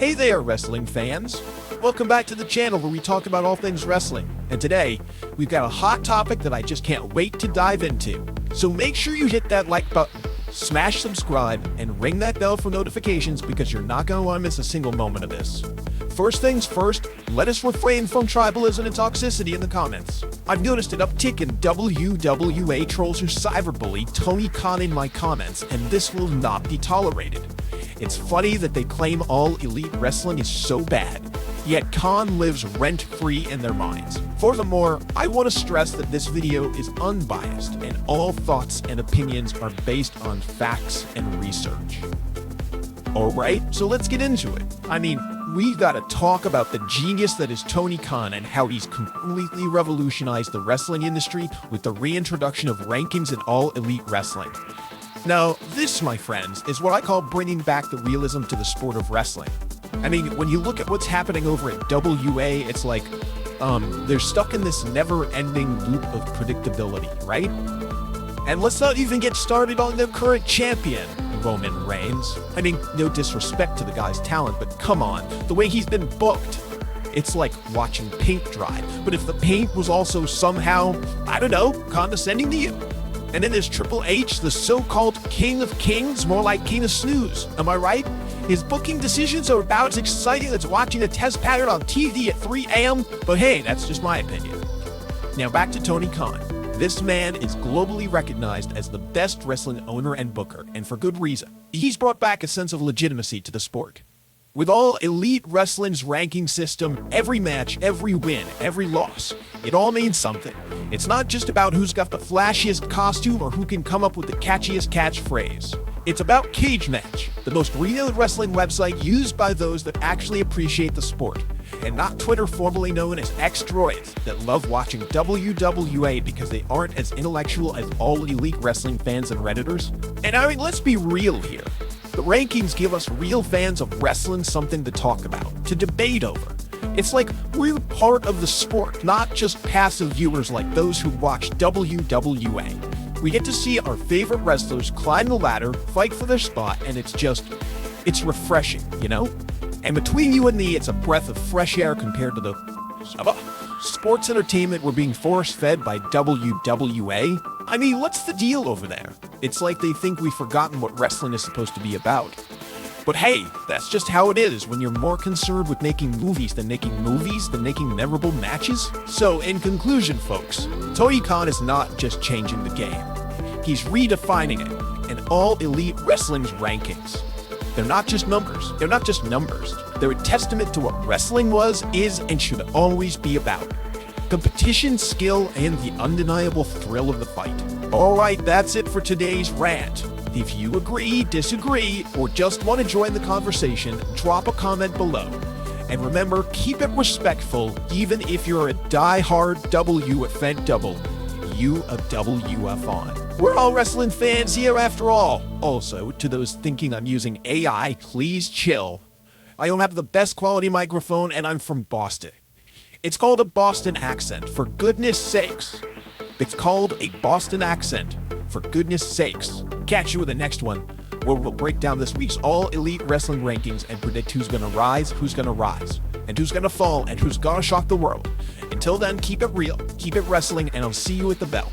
Hey there, wrestling fans! Welcome back to the channel where we talk about all things wrestling. And today, we've got a hot topic that I just can't wait to dive into. So make sure you hit that like button, smash subscribe, and ring that bell for notifications because you're not going to want to miss a single moment of this. First things first, let us refrain from tribalism and toxicity in the comments. I've noticed an uptick in WWE trolls who cyberbully Tony Khan in my comments, and this will not be tolerated. It's funny that they claim all elite wrestling is so bad, yet Khan lives rent-free in their minds. Furthermore, I want to stress that this video is unbiased, and all thoughts and opinions are based on facts and research. Alright, so let's get into it. We've got to talk about the genius that is Tony Khan and how he's completely revolutionized the wrestling industry with the reintroduction of rankings in all elite wrestling. Now, this, my friends, is what I call bringing back the realism to the sport of wrestling. When you look at what's happening over at WA, it's like, they're stuck in this never-ending loop of predictability, right? And let's not even get started on their current champion, Roman Reigns. No disrespect to the guy's talent, but come on, the way he's been booked, it's like watching paint dry. But if the paint was also somehow, condescending to you. And then there's Triple H, the so-called King of Kings, more like King of Snooze. Am I right? His booking decisions are about as exciting as watching a test pattern on TV at 3 a.m., but hey, that's just my opinion. Now back to Tony Khan. This man is globally recognized as the best wrestling owner and booker, and for good reason. He's brought back a sense of legitimacy to the sport. With all elite wrestling's ranking system, every match, every win, every loss, it all means something. It's not just about who's got the flashiest costume or who can come up with the catchiest catchphrase. It's about Cage Match, the most renowned wrestling website used by those that actually appreciate the sport, and not Twitter formerly known as X-Droids that love watching WWA because they aren't as intellectual as all elite wrestling fans and Redditors. And let's be real here. The rankings give us real fans of wrestling something to talk about, to debate over. It's like we're part of the sport, not just passive viewers like those who watch WWA. We get to see our favorite wrestlers climb the ladder, fight for their spot, and it's refreshing, you know? And between you and me, it's a breath of fresh air compared to the sports entertainment we're being force-fed by WWA. What's the deal over there? It's like they think we've forgotten what wrestling is supposed to be about. But hey, that's just how it is when you're more concerned with making movies than making memorable matches. So in conclusion, folks, Tony Khan is not just changing the game. He's redefining it in all elite wrestling's rankings. They're not just numbers. They're a testament to what wrestling was, is, and should always be about. Competition, skill, and the undeniable thrill of the fight. Alright, that's it for today's rant. If you agree, disagree, or just want to join the conversation, drop a comment below. And remember, keep it respectful, even if you're a die-hard WFN double, you a WF on. We're all wrestling fans here after all. Also, to those thinking I'm using AI, please chill. I don't have the best quality microphone, and I'm from Boston. It's called a Boston accent, for goodness sakes. It's called a Boston accent, for goodness sakes. Catch you with the next one, where we'll break down this week's all elite wrestling rankings and predict who's gonna rise, and who's gonna fall, and who's gonna shock the world. Until then, keep it real, keep it wrestling, and I'll see you at the bell.